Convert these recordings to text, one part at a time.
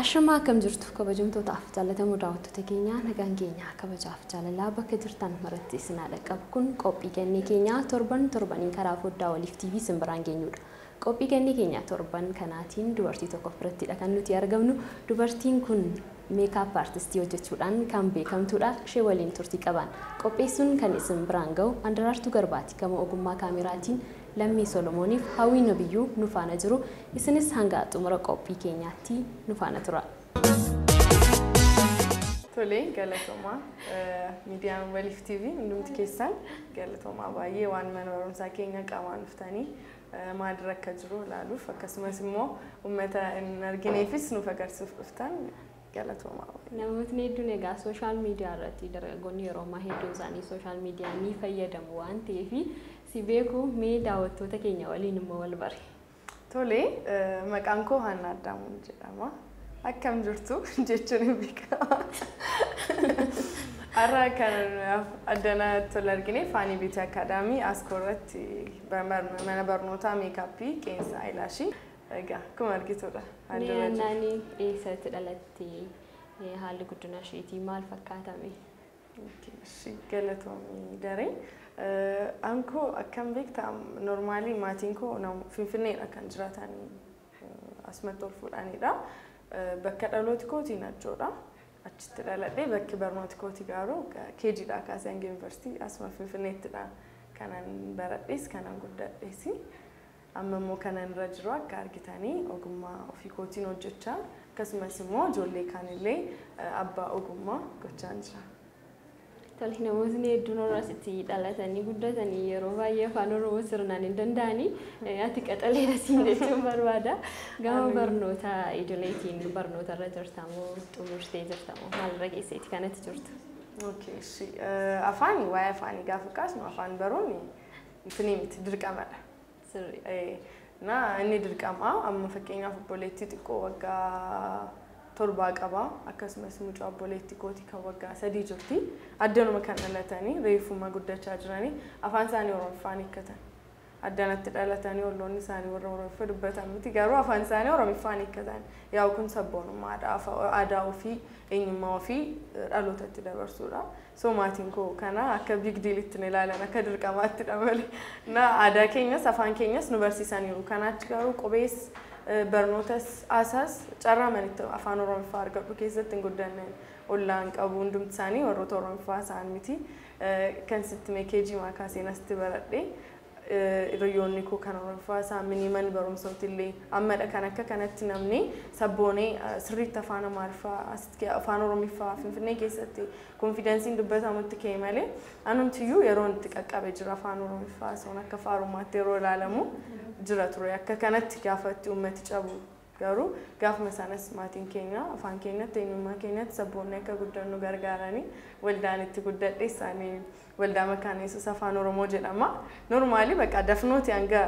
Ashama kam jirtu kabajamtoota jaalatamoo daawwattoota keenya nagaan keenya kabajaaf jaalalaa bakka jirtan maratti sinaadha qabu kun qophii kennee keenya torbaniin karaa foddaa waliif TV simbiraan geenyudha. Qophii kennee keenya torban kanaatiin dubartii tokko biratti kan nuti argamnu. Dubartiin kun meekaap aartistii hojjechuudhaan kan beekamtuudha. Ishee waliin turtii qaban qopheessuun kan isin biraan ga'u Andaraartuu Garbaati gama ogummaa kaameraatiin Lammii Solomooniif Hawwii Nabiyyuu nu faana jiru. Isinis hanga xumura qophii keenyaatti nu faana tura. Tole galatooma miidiyaan waliif TV hundumti keessan galatooma baay'ee waan mana barumsaa keenya qaamaan dhuftanii maal akka jiru ilaaluuf akkasumas immoo uummata hin argineefis nuuf agarsiisuuf dhuftan galatooma. Namootni hedduun egaa sooshaal miidiyaa irratti dargaggoonni yeroo ammaa hedduu isaanii sooshaal miidiyaa ni fayyadamu waan ta'eef si beeku mee daawwattoota keenya waliin immoo wal bari. Tole maqaan koo Haannaa Addaamuun jedhama. Akkam jirtu jechuun beekama. Har'a kan addana tola argine Faanii Biitii Akaadaamii Askoorratti mana barnootaa meekaappii qeensa Ayilaashii egaa akkuma argitudha. Naannoo eessatti dhalattee haalli guddina isheetii maal fakkaatame? Galatoomii daree. Anko akkam beektaa normaalii maatiin koo Finfinneedha kan jiraatan asumatti ol fuudhanidha. Bakka dhalooti kootii Najjoodha. Achitti dhaladhee bakki barnooti kootii garuu KG'dha kaasee hanga yuunivarsiitii asuma Finfinneettidha kanan baradhees kanan guddadhees. Amma immoo kanan irra jiru akka argitanii ogummaa ofii kootiin hojjechaa akkasumas immoo ijoollee kaanillee abbaa ogummaa gochaan jira. Tole namootni hedduun irratti dhalatanii guddatanii yeroo baay'ee afaan Oromoo sirnaan hin danda'anii ati qaxaleera siin jechuun barbaada. Gama barnoota idileetiin barnoota irra jirtamoo xumurtee jirtamoo maalirra geesseeti kanatti jirtu? Afaan waa'ee afaanii gaafa kaasnu afaan baruun infinii miti dirqamadha. Inni dirqama amma fakkeenyaaf obboleettii xiqqoo waggaa torbaa qaba akkasumas mucaa obboleettii kootii kan waggaa 3 jirti addanuma kan dhalatanii reefuma guddachaa jiranii afaan isaanii Oromoffaan hiikkatan addanatti dhalatanii olloonni isaanii warra Oromoffaa dubbatan miti garuu afaan isaanii Oromoffaan hiikkatan yaa kun sabboonummaa aadaa ofii eenyummaa ofii dhalootatti dabarsuudha. So maatiin koo kana akka big dealitti ilaalan akka dirqamaatti dhabale aadaa keenyas afaan keenyas nu barsiisaniiru kanaachi garuu qubees barnootas asas carraa manitti afaan Oromoffaa argadhu keessatti hin guddanne ollaan qabu hundumti isaanii warroota Oromoffaa isaan miti kan sitti meekeejii maakaaseen asitti baradhe hiriyoonni koo kan Oromoffaa isaan miniiman barumsootillee ammadha kan akka kanatti namni sabboonee sirriitti afaan Amaariffaa asitti afaan Oromoffaa Finfinnee keessatti konfidensiin dubbatamutti ka'e malee anumtiyyuu yeroo itti qaqqabe jira afaan Oromoffaa soon akka faarumaatti yeroo ilaalamu jira ture akka kanatti gaafatti uummati cabu garuu gaafuma sanas maatiin keenya afaan keenyatti eenyummaa keenyatti sabboonni akka guddannu gargaaranii waldaan itti guddadhe isaanii waldaa Makaana Yesuus afaan Oromoo jedhama. Normaalii bakka dafnooti hanga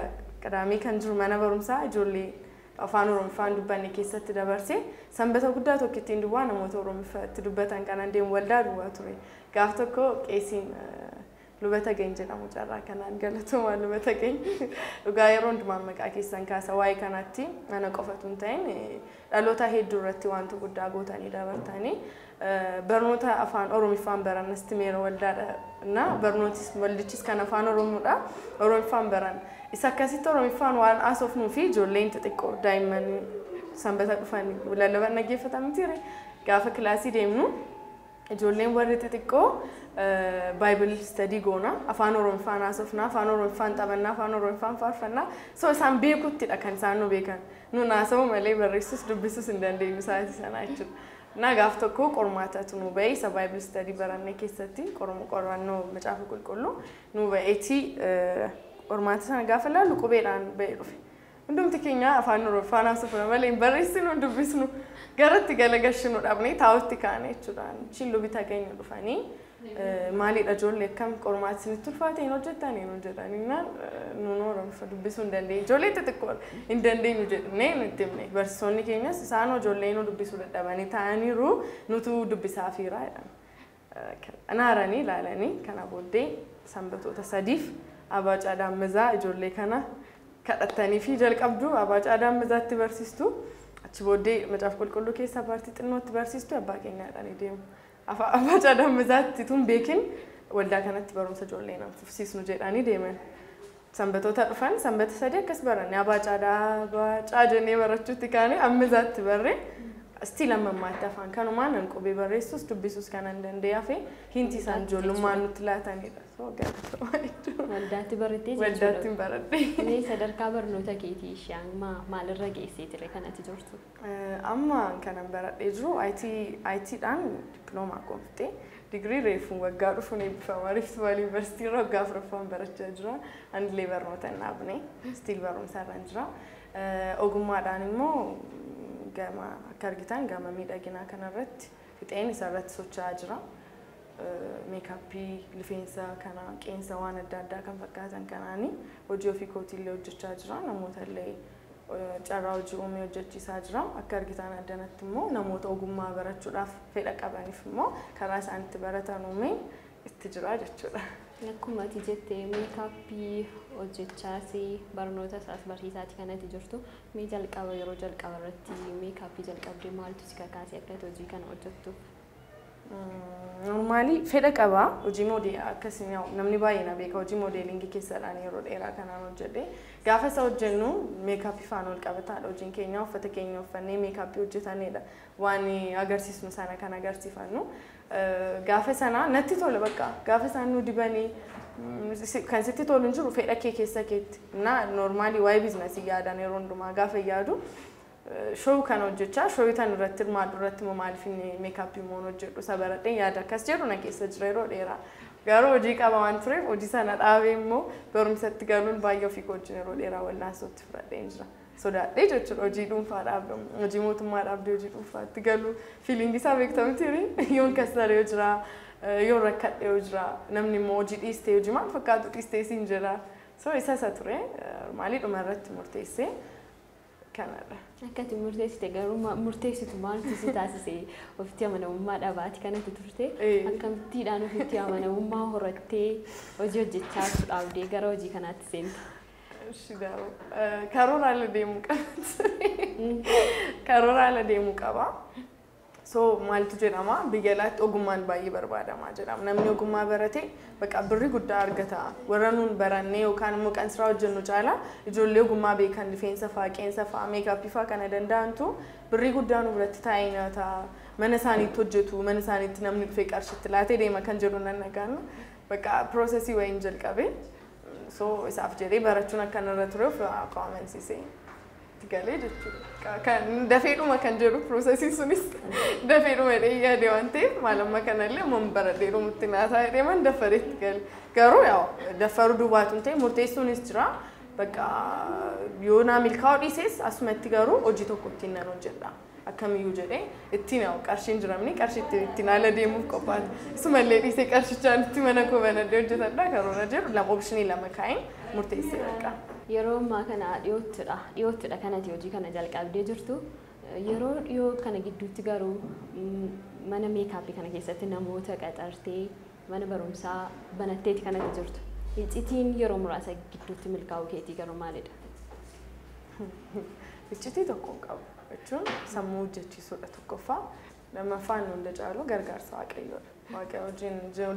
qadaamii kan jiru mana barumsaa ijoollee afaan Oromoffaan dubbanne keessatti dabarsee sanbata guddaa tokko ittiin dubbaa namoota Oromoofaatti dubbatan kanan deemu waldaa dubbaa ture. Gaaf tokko qeesiin lubata geenye jedhamu carraa kanaan galatooma lubata geenye dhugaa yeroo hundumaa maqaa keessan kaasa waa'ee kanatti ana qofatu hin ta'in dhaloota hedduu irratti wanti guddaa gootanii dabartanii barnoota afaan Oromoffaan baran istimeera waldaadha na barnootis waldichis kan afaan Oromoodha Oromoffaan baran isa akkasitti Oromoffaan waan asoofnuu fi ijoolleen xixiqqoo daa'imman sanbata dhufanii lallaban dhaggeeffatan miti gaafa kilaasii deemnu ijoolleen warri xixiqqoo Bible study goona afaan Oromoffaan haasofna afaan Oromoffaan taphannaa afaan Oromoffaan faarfannaa so isaan beekuttidha kan isaan nu beekan nuun haasa'u malee barreessus dubbisuus hin dandeenyu sa'aatii sanaa jechuudha. Nagaaf tokko qormaatatu nu ba'e isa Bible study barannee keessatti qorannoo macaafa qulqulluu nu ba'eeti qormaata sana gaafa laallu qubeedhaan ba'e dhufe. Hundumti keenya afaan Oromoffaan haasofna malee hin barreessinu dubbisnu garatti galagalchinu dhabnee taa'utti kaane jechuudha. Chilluu bitaa keenya dhufanii maaliidha ijoollee akkam qormaata isinitti ulfaate hin hojjettan hin hojjetaninnaan nuun Oromoffaa dubbisuu hin dandeenye. Ijoollee xixiqqoo hin dandeenyu jedhanii nutti himne. Barsiisonni keenyas isaan ijoollee nu dubbisuu dadhabanii taa'aniiru nutu dubbisaafiira jedhan. Anaaranii ilaalanii kana booddee sanbatoota sadiif Abaacaa Daamazaa ijoollee kana kadhattanii fi jalqabdu Abaacaa Daamazaatti barsiistu. Achi booddee macaafa qulqulluu keessa paartii xinnootti barsiistu abbaa keenyaadhaan deemu. Abaacaa Daamazaatti tun beekin waldaa kanatti barumsa ijoollee nam fufsiisnu jedhanii deeman. Sanbatoota dhufan sanbata sadii akkas baranne Abaacaa jennee barachuutti kaane Daamazaatti barre still ammammaatti afaan kanumaan nan qubee barreessus dubbisuus kanan danda'aa fi hinti isaan ijoollummaan nutti laatanidha. So galatoomaa jechuudha. Waldaatti barreettee jechuudha. Waldaatti baradhe. Mee sadarkaa barnoota keetii ishee amma maalirra geesseetire kanatti jirtu? Amma kanan baradhee jiru ITdhaan diploomaa gonfte. Digirii reefu waggaa dhufuun eebbifama Rift Valley University irraa waggaa afuraffaan barachaa jira. Anillee barnoota hin dhaabne. Still barumsarra jira. Ogummaadhaan immoo gama akka argitan gama miidhaginaa kanarratti fixeen isarratti socho'aa jira. Meekaappii, rifeensa kana qeensa waan adda addaa kan fakkaatan kanaanii hojii ofii kootiillee hojjechaa jira. Namoota illee carraa hojii uumee hojjechiisaa jira. Akka argitan addanatti immoo namoota ogummaa barachuudhaaf fedha qabaniif immoo karaa isaanitti baratan uumee itti jira jechuudha. Akkuma ati jettee meekaappii hojjechaas barnoota isaas barsiisaati kanatti jirtu. Mee jalqaba yeroo jalqaba irratti meekaappii jalqabdee maaltu si kakaase akka hojii kana hojjettu? Normaalii fedha qaba hojii modeelii akkasii namni baay'ee na beeka hojii modeelingii keessadhaan yeroo dheeraa kanaan hojjedhe. Gaafa isa hojjennu meekaappii faana wal qabataadha hojiin keenya uffata keenya uffannee meekaappii hojjetanidha. Waan agarsiisnu sana kan agarsiifannu. Gaafa sana natti tola bakka gaafa isaan nu dibanii kan sitti tolu hin jiru fedha kee keessa keetti. Na normaalii waa'ee biizinasii yaadan yeroo hundumaa gaafa yaadu show kan hojjechaa show tan irratti hirmaadhu irratti maaliif meekaappii moon hojjedhu sabaradhee yaada akkas jedhu na keessa jira yeroo dheeraa. Garuu hojii qaba waan tureef hojii sana dhaabee immoo barumsatti galuun baay'ee ofii wajjin yeroo dheeraa wallaansootti fudhadheen jira. Sodaadhee jechuudha hojii dhuunfaa dhaabdamu hojii mootummaa dhaabdee hojii dhuunfaatti galuu fiiliingii isaa beektamti yoon kasaree yoo jira yoon rakkadhee yoo jira namni immoo hojii dhiistee hojii maal fakkaatu dhiistee siin jira so isa ture maalii dhuma irratti murteessee kanadha. Akkati murteessite garuu murteessitu maaltu si taasise ofitti amanamummaa dhabaati kanatti turte akkamittiidhaan ofitti amanamummaa horattee hojii hojjechaa dhaabdee gara hojii kanaatti seente? Karoora ala deemuu qaba. Karoora ala deemuu qaba. So maaltu jedhama biyya alaatti ogummaan baay'ee barbaadamaa jedhama. Namni ogummaa barate bakka birrii guddaa argata. Warra nuun barannee yookaan immoo kan siraa hojjennu caala ijoollee ogummaa beekan rifeensa fa'aa qeensa fa'aa meekaappii fa'aa kana danda'antu birrii guddaa nu biratti taa'ee nyaata. Mana isaaniitti hojjetu mana isaaniitti namni dhufee qarshitti laatee deema kan jedhu nan nagaan bakka piroosesii wayiin jalqabe. So isaaf jedhee barachuun akka narra tureef qabamansiisee galee jechuudha. Kan dafeedhuma kan jedhu piroosesiin sunis dafeedhuma jedhee yaade waan ta'eef maalamma kanallee ammoo baradheedhumutti naataa jedhee man dafareetti gale. Garuu dafaruu duwwaatuun ta'e murteessuunis jira. Bakka yoo naa milkaa'uu dhiises asumatti garuu hojii tokko ittiin nan hojjedha. Akkamiyyuu jedhee ittiin qarshiin jiramni qarshiitti ittiin haala deemuuf qophaa'e. Isumallee dhiisee qarshichaan itti mana koo banadhee hojjetadha karoora jedhu lama oopshinii lama kaa'een murteessee baqa. Yeroo ammaa kana dhiyoottidha kanatti hojii kana jalqabdee jirtu. Yeroo dhiyoo kana gidduutti garuu mana meekaappii kana keessatti namoota qaxartee mana barumsaa banatteeti kanatti jirtu. Iccitiin yeroo muraasa gidduutti milkaa'uu keetii garuu maalidha? Iccitii tokko qabu. Jechuun sammuu hojjechiisuudha tokkoffaa lammaffaan hunda caalu gargaarsa waaqayyoodha. Waaqayyo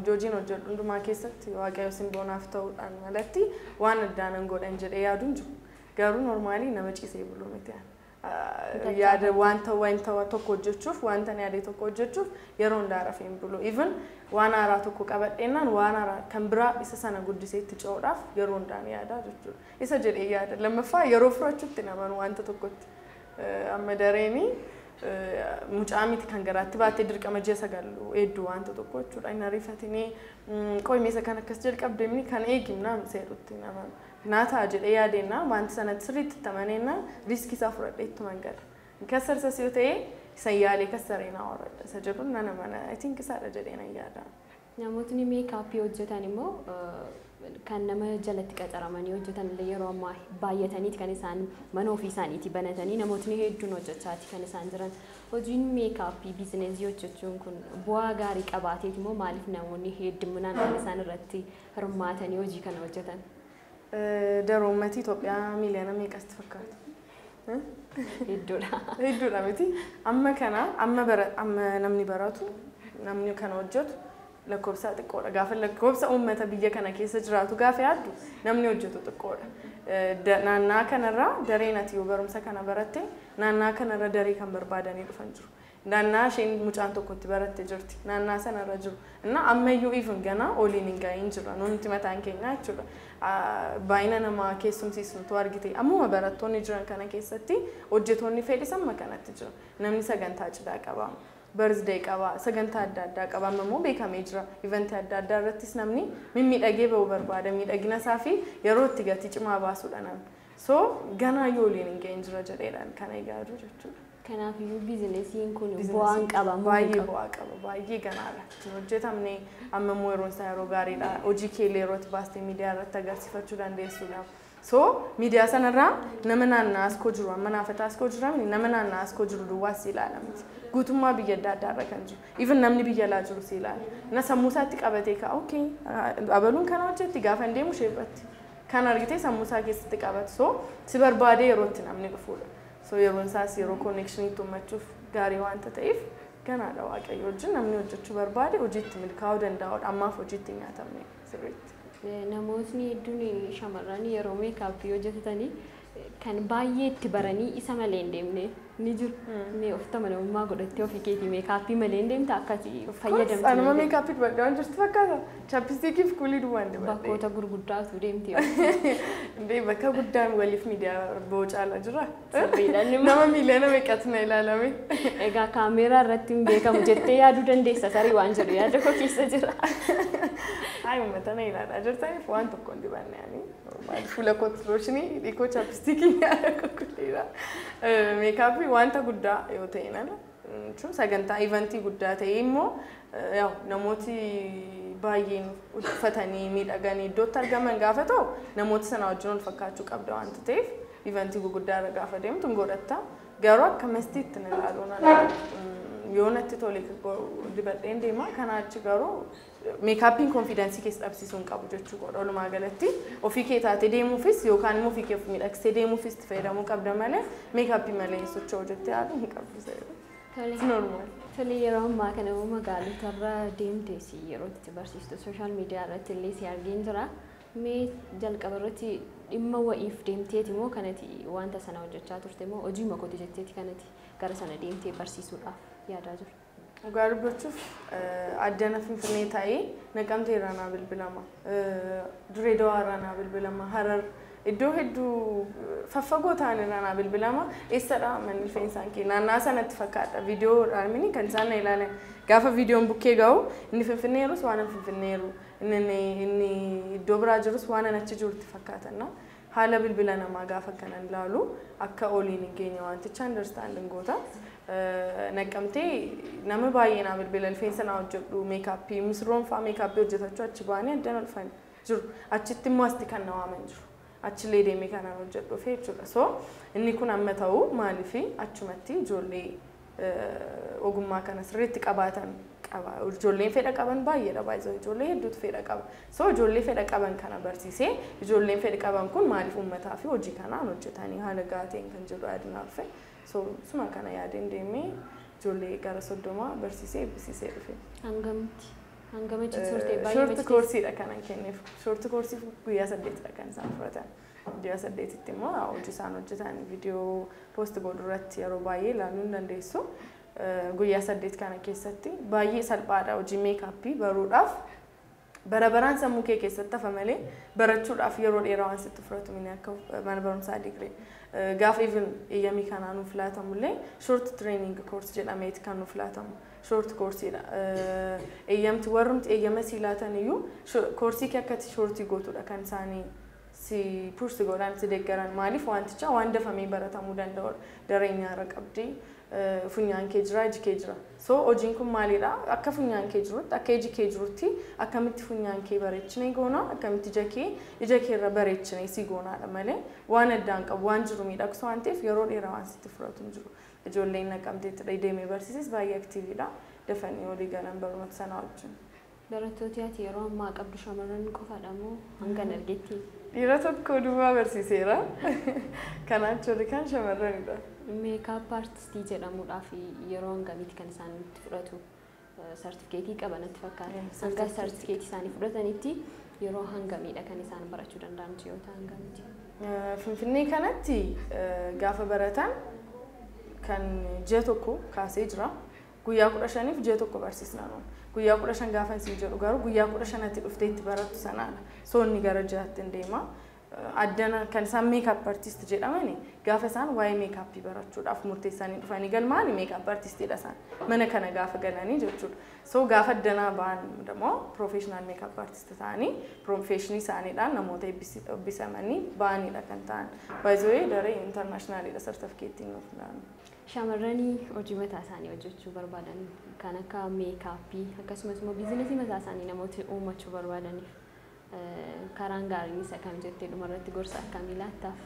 hojiin hojjedhu hundumaa keessatti waaqayyo simboonaaf ta'uudhaan malatti waan addaan godhan jedhee yaaduun jiru. Garuu normaalii nama ciisee buluu miti. yaada wanta tokko hojjechuuf wanta yaade tokko hojjechuuf yeroo hundaa rafeen bulu even waan haaraa tokko qabadheenaan waan haaraa kan biraa isa sana guddiseetti ce'uudhaaf yeroo hundaan yaada jechuudha. Isa jedhee yaada lammaffaa yeroo furachuutti naman wanta tokkotti amma dareeni mucaa miti kan garaatti baattee dirqama ji'a sagaluu hedduu wanta tokko jechuudha. Inni ariifatinii qoymeessa kan akkas jalqabdeemni kan eegimnaa seerutti naman naataa jedhee yaadeenna wanti sanatti sirriitti tamaneenna riiskii isaa fudhadhee ittuma gala. Kassarsa yoo ta'e san yaalee kassareenaa warradha. Isa jedhuun nana mana I think isaadha jedhee nan yaada. Namootni meekaappii hojjetan immoo kan nama jalatti qacaramanii hojjetan yeroo ammaa baay'ataniiti kan isaan mana ofii isaaniitii banatanii namootni hedduun hojjechaati kan isaan jiran. Hojiin meekaappii biizineesii hojjechuun kun bu'aa gaarii qabaateeti immoo maaliif namoonni hedduminaan kan isaan irratti hirmaatanii hojii kana hojjetan? Daroommati Itoophiyaa miliyoona meeqatti fakkaata? Hedduudha. Hedduudha miti. Amma kana amma namni baratu namni kana hojjetu lakkoofsa xiqqoodha. Gaafa lakkoofsa uummata biyya kana keessa jiraatu gaafa yaaddu namni hojjetu xiqqoodha. Naannaa kanarraa dareen ati yoo barumsa kana baratte naannaa kanarra daree kan barbaadanii dhufan jiru. Naannaa isheen mucaan tokkotti baratte jirti. Naannaa sanarra jiru. Inna ammayyuu even gana oliin hin ga'iin jira. Nuti mataan keenya jechuudha. Baay'ina namaa keessumsiisnutu argite. Ammuma barattoonni jiran kana keessatti hojjetoonni fedhis amma kanatti jira. Namni sagantaa cidhaa qaba. Birthday qaba. Sagantaa adda addaa qaba. Amma immoo beekamee jira. Eventii adda addaa irrattis namni mimmiidhagee ba'uu barbaada. Miidhagina isaa fi yeroo itti gatii cimaa baasuudha namni. So ganaa yoo oliin hin ga'iin jira jedheedhaan kana eegaadu jechuudha. Kanaafiyyuu biizineesiin kun bu'aan qaba. Baay'ee bu'aa qaba. Baay'ee ganaadha. Hojjetamne amma immoo yeroon isaa yeroo gaariidha. Hojii keellee yeroo itti baastee miidiyaa irratti agarsiifachuu dandeessuudhaaf. So miidiyaa sanarraa nama naannaa as koo jiru amma naafataa as koo jiramni nama naannaa as koo jiru duwwaas ilaala miti. Guutummaa biyya adda addaarra kan jiru. Even namni biyya alaa jiru si ilaala. Na sammuu isaatti qabatee ka'a okay abaluun kana hojjetti gaafa hin deemu sheebatti. Kan argitee sammuu isaa keessatti qabatu. So si barbaadee yeroo itti namni dhufuudha. So yeroon isaas yeroo konnekshinii tummachuuf gaarii wanta ta'eef ganaadha waaqayyo wajjin namni hojjechuu barbaade hojiitti milkaa'uu danda'udha. Ammaaf hojiitti nyaatamne sirriitti. Namootni hedduun shamarran yeroo meekaappii hojjetatanii kan baay'ee itti baranii isa malee hin deemne ni jiru. Ni of amanamummaa godhattee ofii keetii meekaappii malee hin deemte akkasii fayyadamte. Anuma meekaappii dibadhaa waan jirtu fakkaata. Chappistikiif kuulii duwwaan dibadhee. Bakkoota gurguddaatu deemte. Ndee bakka guddaan waliif miidiyaa boocaalaa jira. Sirriidhaan nama miliyoona meeqatti na ilaalame. Egaa kaameeraa irratti hin beekamu jettee yaaduu dandeessa tarii waan jedhu yaada koo keessa jira. Ay uummata na ilaalaa jirtaniif waan tokko hin dibanne ani. Fuula kootti looshinii dhiikoo chappistikii yaada kokkuleedha. Meekaappii wanta guddaa yoo ta'e nala. Jechuun sagantaa eventii guddaa ta'e immoo namooti baay'een uffatanii miidhaganii iddootti argaman gaafa ta'u namoota sana wajjin wal fakkaachuu qabda wanta ta'eef eventii gurguddaa irra gaafa deemtu hin godhatta. Garuu akka mastiitti na ilaaluu nala. Yoo natti tole dibadheen deema kana achi garuu meekaappiin konfidensii keessa dhabsiisuu hin qabu jechuu godha. Walumaa galatti ofii kee taatee deemuufis yookaan immoo ofii kee miidhagsitee deemuufis itti fayyadamuu qabda malee meekaappii malee socho'uu jettee yaaduu hin qabdu. Tole yeroo ammaa kana immoo magaalotarra deemtees yeroo itti barsiistu sooshaal miidiyaa irratti illee si argeen jira. Mee jalqaba irratti dhimma wa'iif deemteeti moo kanati wanta sana hojjechaa turte moo hojii makooti jetteeti kanati gara sana deemtee barsiisuudhaaf yaadaa jiru? Dhugaa dubbachuuf addana Finfinnee taa'ee Naqamtee irraa naa bilbilama. Dirree Dawaa irraa naa bilbilama. Harar iddoo hedduu faffagoo ta'an irraa naa bilbilama. Eessadha manni rifeensaan kee naannaa sanatti fakkaata. Viidiyoo dhaamini kan isaan na ilaalan. Gaafa viidiyoon bukkee ga'u inni Finfinneerus waan Finfinneeru inni iddoo biraa jirus waan achi jirutti fakkaatan. Haala bilbila namaa gaafa kanan ilaalu akka oliin hin geenye wanticha understanding goota. Naqamtee nama baay'ee naa bilbila rifeensa naa hojjedhu meekaappii misirroon fa'aa meekaappii hojjetachuu achi baanii addaan olfan jiru. Achitti immoo asti kan na waaman jiru. Achillee deemee kanaan hojjedhu ofii jechuudha. So inni kun amma ta'u maaliifi achumatti ijoollee ogummaa kana sirriitti qabaatan qaba. Ijoolleen fedha qaban baay'eedha baay'ee ijoollee hedduutu fedha qaba. So ijoollee fedha qaban kana barsiisee ijoolleen fedha qaban kun maaliif uummataa fi hojii kanaan hojjetanii haala gaateen kan jedhu yaadinaa dhufe. So suma kana yaadeen deemee ijoollee gara 30 barsiisee eebbisiisee dhufe. Hangamitti turte baay'ee short course dha kanan kenneef. Short course guyyaa 8 dha kan isaan fudhatan. Ji'a saddeetitti immoo hojii isaan hojjetan viidiyoo poost godhu irratti yeroo baay'ee ilaaluu ni dandeessu. Guyyaa 8 kana keessatti baay'ee salphaadha hojii meekaappii baruudhaaf. Barabaraan sammuu kee keessatti hafa malee barachuudhaaf yeroo dheeraa waan sitti fudhatu mini akka mana barumsaa digirii. Gaafa even eeyyamii kanaa nuuf laatamullee short training course jedhameeti kan nuuf laatamu. Short courseedha. Eeyyamti warrumti eeyyama sii laatan iyyuu koorsii kee akkati shortii gootudha kan isaanii si push godhan si deeggaran maaliif wanticha waan dafamee baratamuu danda'udha. Dareenyaarra qabdii. Funyaan kee jira, iji kee jira. So hojiin kun maalidha? Akka funyaan kee jirutti, akka iji kee jirutti, akkamitti funyaan kee bareechinee goona, akkamitti ija kee irra bareechinee si goonaadha malee waan addaan qabu waan jiru miidhagsu waan ta'eef yeroo dheeraa waan sitti fudhatu hin jiru. Ijoolleen naqamteetti deemee barsiises baay'ee aktiiviidha. Dafanii olii galan barnoota sana wajjin. Barattooti ati yeroo ammaa qabdu shamarran qofaadha moo hanga dargeetti? Dhiira tokko duwwaa barsiiseera. Kanaachurri kan shamarranidha. Meekaap aartistii jedhamuudhaaf yeroo hangamitti kan isaan itti fudhatu sartifikeetii qabanatti fakkaata. Hanga sartifikeetii isaanii fudhatanitti yeroo hangamiidha kan isaan barachuu danda'an ji'oota hangamitti? Finfinnee kanatti gaafa baratan kan ji'a tokko kaasee jira. Guyyaa 15f ji'a tokko barsiisna nuun. Guyyaa 15 gaafa isin jedhu garuu guyyaa 15tti dhuftee itti barattu sanaadha. Soonni gara ji'aatti hin deema. Addana kan isaan meekaap artist jedhamani gaafa isaan waa'ee meekaappii barachuudhaaf murteessanii dhufanii galmaani meekaap artistiidha isaan mana kana gaafa galanii jechuudha. So gaafa addanaa ba'an immoo professional meekaap artist ta'anii professionii isaaniidhaan namoota eebbisamanii ba'anidha kan ta'an. By the way daree internationalidha sartifikeettiin nuuf laannu. Shamarranii hojii mataa isaanii hojjechuu barbaadan kan akka meekaappii akkasumas immoo biizinesii mataa isaanii namoota uumachuu barbaadaniif karaan gaariin isa kam jettee dhumarratti gorsa akkamii laattaaf?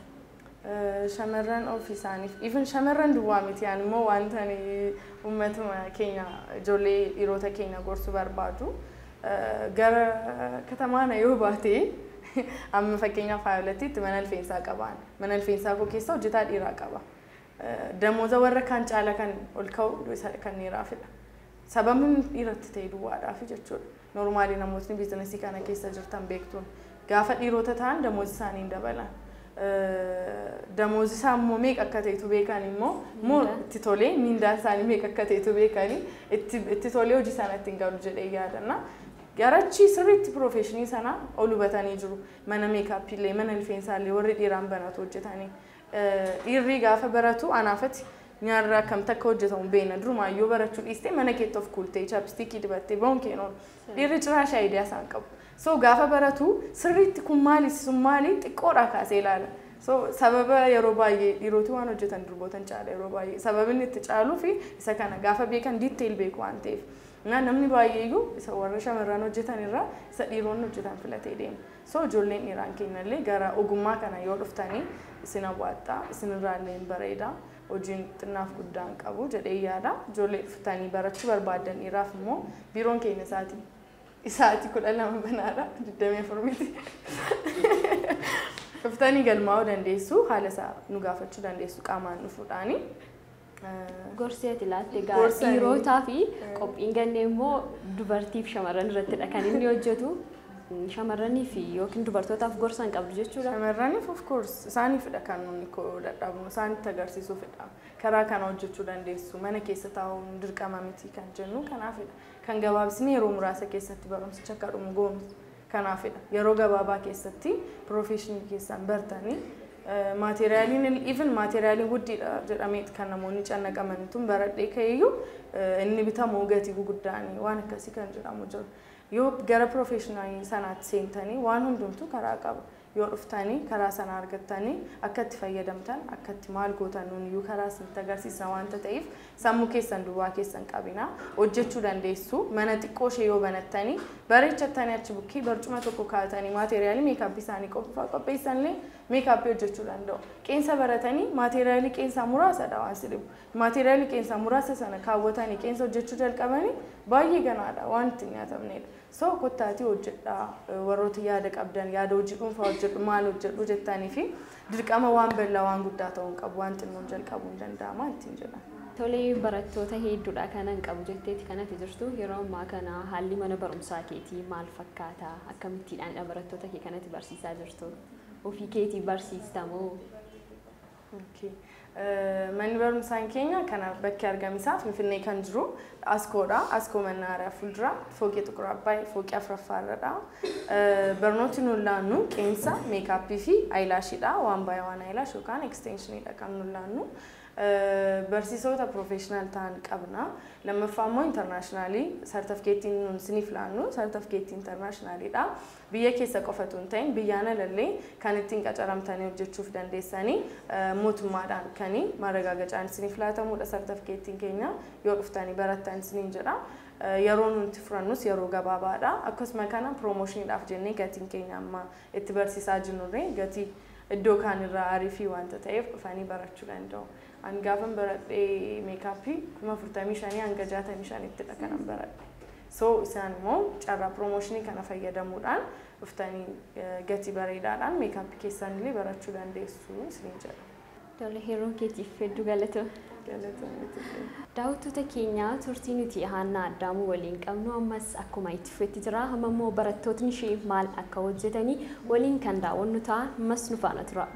Shamarran ofii isaaniif even shamarran duwwaa miti yani immoo wanta uummatuma keenya ijoollee dhiirota keenya gorsuu barbaadu gara katamaa na yoo baate amma fakkeenyaaf Vaayolettiitti mana rifeensaa qabaan mana rifeensaa koo keessa hojjetaa dhiiraa qaba. Damooza warra kaan caala kan ol ka'u kan dhiiraafidha. Sababni dhiiratti ta'e duwwaadhaaf jechuudha. Normaalii namootni biizinesii kana keessa jirtan beektuun gaafa dhiirota ta'an damoozi isaanii hin dabalan. Damoozi isaa immoo meeqa akka ta'etu beekan immoo itti tolee miindaan isaanii meeqa akka ta'etu beekanii itti tolee hojii sanatti hin galu jedhee yaadanna. Garachi sirriitti profeshinii sana ol hubatanii jiru. Mana meekaappiillee mana rifeensaallee warri dhiiraan banatu hojjetanii. Dhiirri gaafa baratu anaafatti nyaarraa akkamitti akka hojjetamu beena durumaayyuu barachuu dhiistee mana keetti of kuultee chaapistikii dibattee bahuun keenoon dhiirri ciraashaa idiyaa isaan qabu. So gaafa baratu sirriitti kun maali sun maali xiqqoodhaa kaasee ilaala. So sababa yeroo baay'ee dhiiroti waan hojjetan durbootan caala yeroo baay'ee sababni itti caaluu fi isa kana gaafa beekan diiteeyil beeku waan ta'eef. Namni baay'eeyyuu isa warra shamarran hojjetan irraa isa dhiironni hojjetan filatee deema. So ijoolleen dhiiraan keenyallee gara ogummaa kana yoo dhuftanii isin hawwaattaa isinirraallee bareeda hojiin xinnaaf guddaan qabu jedhee yaada. Ijoollee dhuftanii barachuu barbaadan dhiiraaf immoo biiroon keenya isaatii 12 banaadha 24 miti. Dhuftanii galmaa'uu dandeessu haala isaa nu gaafachuu dandeessu qaamaan dhufuudhaani. Gorsi ati laatte dhiirotaa fi qophiin gannee immoo dubartiif shamarran irrattidha kan inni hojjetu. Shamarranii fi yookiin dubartootaaf gorsa hin qabdu jechuudha. Shamarraniif of course isaaniifidha kan nuti dadhabnu isaanitti agarsiisuufidha. Karaa kana hojjechuu dandeessu mana keessa taa'uun dirqama miti kan jennu kanaafidha. Kan gabaabsine yeroo muraasa keessatti barumsicha akka dhumu goonu kanaafidha. Yeroo gabaabaa keessatti profeshinii keessan bartanii even materiaaliin guddiidha jedhamee kan namoonni cannaqaman tun baradhee ka'eeyyuu inni bitamu gatii guddaanii waan akkasii kan jedhamu jiru. Yoo gara professional sanaatti seentanii waan hundumtu karaa qaba. Yoo dhuftanii karaa sana argattanii akka itti fayyadamtan akka itti maal gootan nuuniyyuu karaa isinitti agarsiisna waanta ta'eef sammuu keessan duwwaa keessan qabina hojjechuu dandeessu mana xiqqoo ishee yoo banattanii bareechattanii achi bukkee barcuma tokko kaa'atanii maateriaalii meekaappii isaanii qopheessanillee meekaappii hojjechuu danda'u. Qeensa baratanii maateriaalii qeensaa muraasadha waan si dhibu. Maateriaalii qeensaa muraasa sana kaawwatanii qeensa hojjechuu jalqabanii baay'ee ganaadha waan itti nyaatamnedha. So kottaati hojjedha warroota yaada qabdan yaada hojii dhuunfaa hojjedhu maal hojjedhu jettanii fi dirqama waan bal'aa waan guddaa ta'uu hin qabu waan xinnoon jalqabuu hin danda'ama ittiin jedha. Tolee barattoota hedduudha kanan qabu jetteeti kanatti jirtu yeroo ammaa kana haalli mana barumsaa keetii maal fakkaata akkamittiidhaanidha barattoota kee kanatti barsiisaa jirtu ofii keetii barsiistamoo? Manni barumsaa keenya kana bakki argamisaaf Finfinnee kan jiru Askoodha. Askoo Mannaariyaa fuuldura fooqii Xuqur Abbaay fooqii afuraffaarradha. Barnooti nuun laannu qeensa meekaappii fi aayilaashiidha. Waan baay'ee waan aayilaash yookaan eksteenshiiniidha kan nuun laannu. Barsiisota professional ta'an qabna. Lammaffaa immoo internationally certificatein nuun siniif laannu certificate internationalidha. Biyya keessa qofatu hin ta'in biyyaan alallee kan ittiin qacaramtanii hojjechuuf dandeessanii mootummaadhaan kani maragaagacaan siniif laatamudha certificatein keenya yoo dhuftanii barattan siniin jedha. Yeroo nuti furannus yeroo gabaabaadha. Akkasuma kana promotioniidhaaf jennee gatiin keenya amma itti barsiisaa jirrurree gatii iddoo kaanirraa ariifii wanta ta'eef dhufanii barachuu danda'u. Angafan baradhee meekaappii 45 hanga 65 kanan baradhe. So isaan immoo carraa promotionii kana fayyadamuudhaan dhuftanii gatii bareedaadhaan meekaappii keessan illee barachuu dandeessu isiniin jedha. Tole yeroo keetiif hedduu galatoomi. Daawwattoota keenya turtii nuti Haannaa Addaamuu waliin qabnu ammas akkuma itti fufetti jira. Amma immoo barattootni ishee maal akka hojjetanii waliin kan daawwannu ta'a ammas nu faana tura.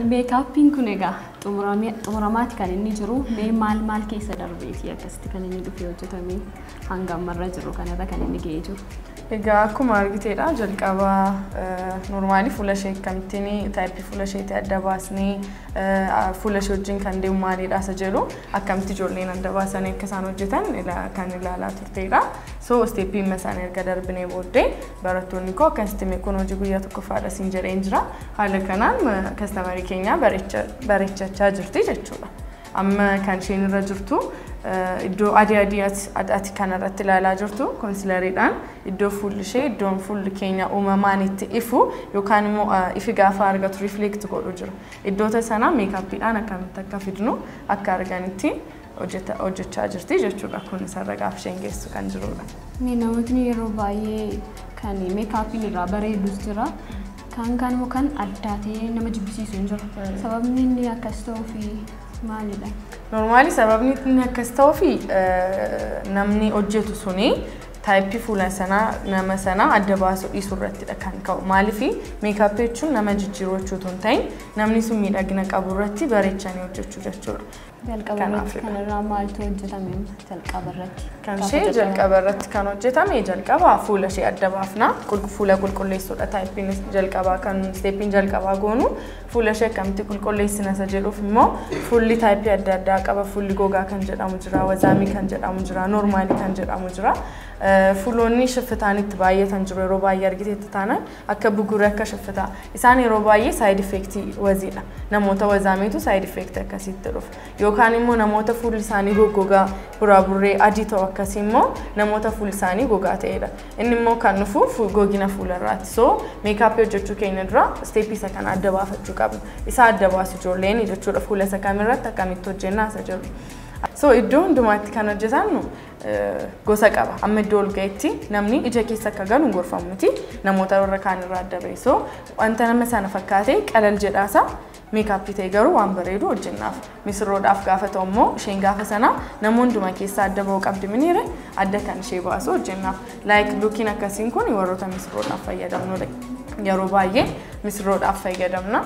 Meekaapiin kun egaa xumuramaatti kan inni jiru mee maal keessa darbeeti akkasitti kan inni dhufee hojjetamee hanga ammarra jiru kanarra kan inni ga'ee jiru. Egaa akkuma argiteedha jalqaba normaali fuula ishee akkamittiin taayippii fuula isheetti adda baasnee fuula ishee wajjin kan deemu maalidha isa jedhu akkamitti ijoolleen adda baasanii akka isaan hojjetan kan ilaalaa turteedha. So steppiin isaan erga darbinee booddee barattoonni koo akkasitti kun hojii guyyaa tokkoffaadha siin jedheen jira. Haala kanaan kastamarii keenya bareechachaa jirti jechuudha. Amma kan isheen irra jirtu iddoo adii kanarratti ilaalaa jirtu konsilariidhaan iddoo fuulli ishee iddoon fuulli keenya uumamaan itti ifu yookaan immoo ifi gaafa argatu rifleekt godhu jira. Iddoota sana meekaappiidhaan akkamitti akka fidnu akka arganitti hojjechaa jirti jechuudha. Kun isarra gaafa isheen geessu kan jirudha. Namootni yeroo baay'ee kan meekaappiin irraa bareedus jira. Kan immoo kan addaatee nama jibbisiisu hin jiru. Sababni inni akkas ta'uuf maalidha? Normaali sababni inni akkas ta'uuf namni hojjetu suni taayippii fuula sanaa nama sanaa adda baasuu dhiisuu irrattidha kan ka'u. Maaliif meekaappii jechuun nama jijjiiruu jechuutu hin ta'in namni sun miidhagina qabu irratti bareechanii hojjechuu jechuudha. Jalqabarratti kanarraa maaltu hojjetame jalqabarratti? Kan ishee jalqabarratti kan hojjetame jalqaba fuula ishee adda baafna fuula qulqulleessuudha taayippiin jalqabaa kan steppiin jalqabaa goonu fuula ishee akkamitti qulqulleessina isa jedhuuf immoo fuulli taayippii adda addaa qaba fuulli gogaa kan jedhamu jira wazaamii kan jedhamu jira noormaali kan jedhamu jira. Fuulonni shiffitaanitti baay'atan jiru yeroo baay'ee argiteetti taana akka bugurii akka shiffitaa isaan yeroo baay'ee saayid effektii waziidha. Namoota wazaamiitu saayid effektii akkasitti dhufu. Yookaan immoo namoota fuulli isaanii goggogaa buraaburree adii ta'u akkasii immoo namoota fuulli isaanii gogaa ta'edha. Inni immoo kan dhufu gogina fuularraati. So meekaappii hojjechuu keenya dura steeppii isa kana adda baafachuu qabna. Isa adda baasu ijoolleen jechuudha fuula isa kamirratti akkamitti hojjennaa isa jedhu. So iddoo hundumaatti kan hojjetannu gosa qaba. Amma iddoo olga'itti namni ija keessa akka galu gorfamu miti. Namoota warra kaan irraa adda ba'e. So wanta nama sana fakkaatee qalal jedhaasa meekaappii ta'e garuu waan bareedu hojjennaaf. Misirroodhaaf gaafa ta'u immoo isheen gaafa sana namoonni hunduma keessaa adda ba'uu qabdi miniire adda kan ishee baasu hojjennaaf. Like lookiin akkasiin kun warroota misirroodhaaf fayyadamnudha. Yeroo baay'ee misirroodhaaf fayyadamna.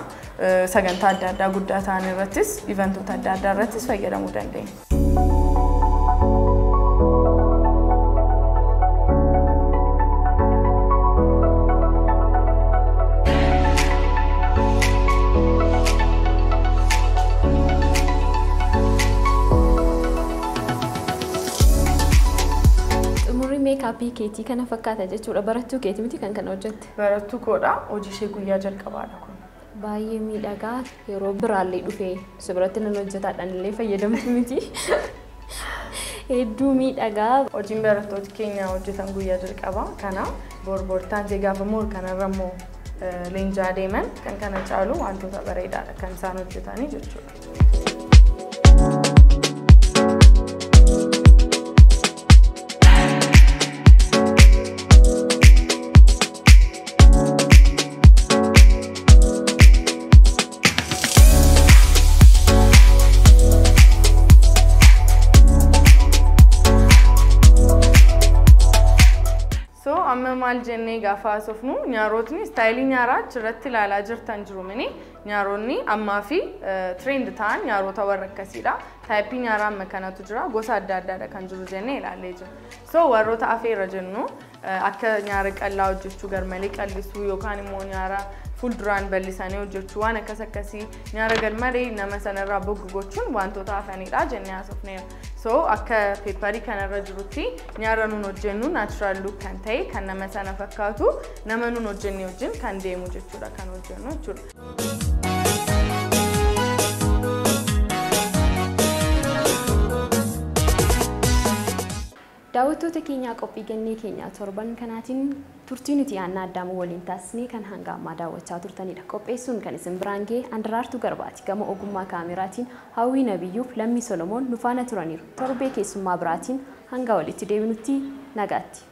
Sagantaa adda addaa guddaa ta'an irrattis, iventoota adda addaa irrattis fayyadamuu dandeenya. Meekaappii keetii kana fakkaata jechuudha. Barattuu keetii miti kan kana hojjette? Barattuu koodha. Hojii ishee guyyaa jalqabaadha kun. Baay'ee miidhagaa. Yeroo biraallee dhufee sibiratti nan hojjetaadhaan illee fayyadamtu miti. Hedduu miidhagaa. Hojiin barattoota keenya hojjetan guyyaa jalqabaa kana borbortaan jee gaafa moor kanarra immoo leenjaa deeman kan kana caalu wantoota bareedaadha kan isaan hojjetanii jechuudha. Amma maal jennee gaafa haasofnu nyaarotni staayilii nyaaraa achirratti ilaalaa jirtan jiru mini nyaaronni ammaa fi trend ta'an nyaarota warra akkasiidha. Taayippii nyaaraa amma kanatu jira gosa adda addaadha kan jiru jennee ilaallee jira. So warroota afeerra jennu akka nyaara qallaa hojjechuu garmalee qallisuu yookaan immoo nyaara fuulduraan bal'isanii hojjechuu waan akkasii nyaara garmalee nama sanarraa boggu gochuun wantoota hafanidha jennee haasofneera. So akka peeparii kanarra jirutti nyaara nuun hojjennu natural look kan ta'e kan nama sana fakkaatu nama nuun hojjennee wajjin kan deemu jechuudha kan hojjennu jechuudha. Daawwattoota keenyaa qophii gannee keenyaa torban kanaatiin turtii nuti yaannaa addaamu waliin taasisnee kan hanga ammaa daawwachaa turtanidha. Qopheessuun kan isin biraan ga'e Andaraartuu Garbaati. Gama ogummaa kaameraatiin Hawwii Nabiyyuuf Lammii Solomoon nu faana turaniiru. Torbee keessummaa biraatiin hanga walitti deebinutti nagaatti.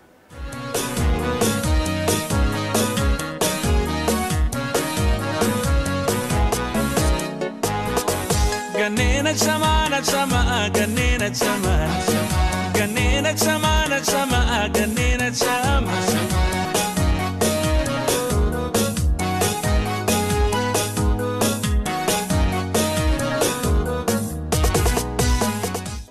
Ganneena chama, ganneena chama.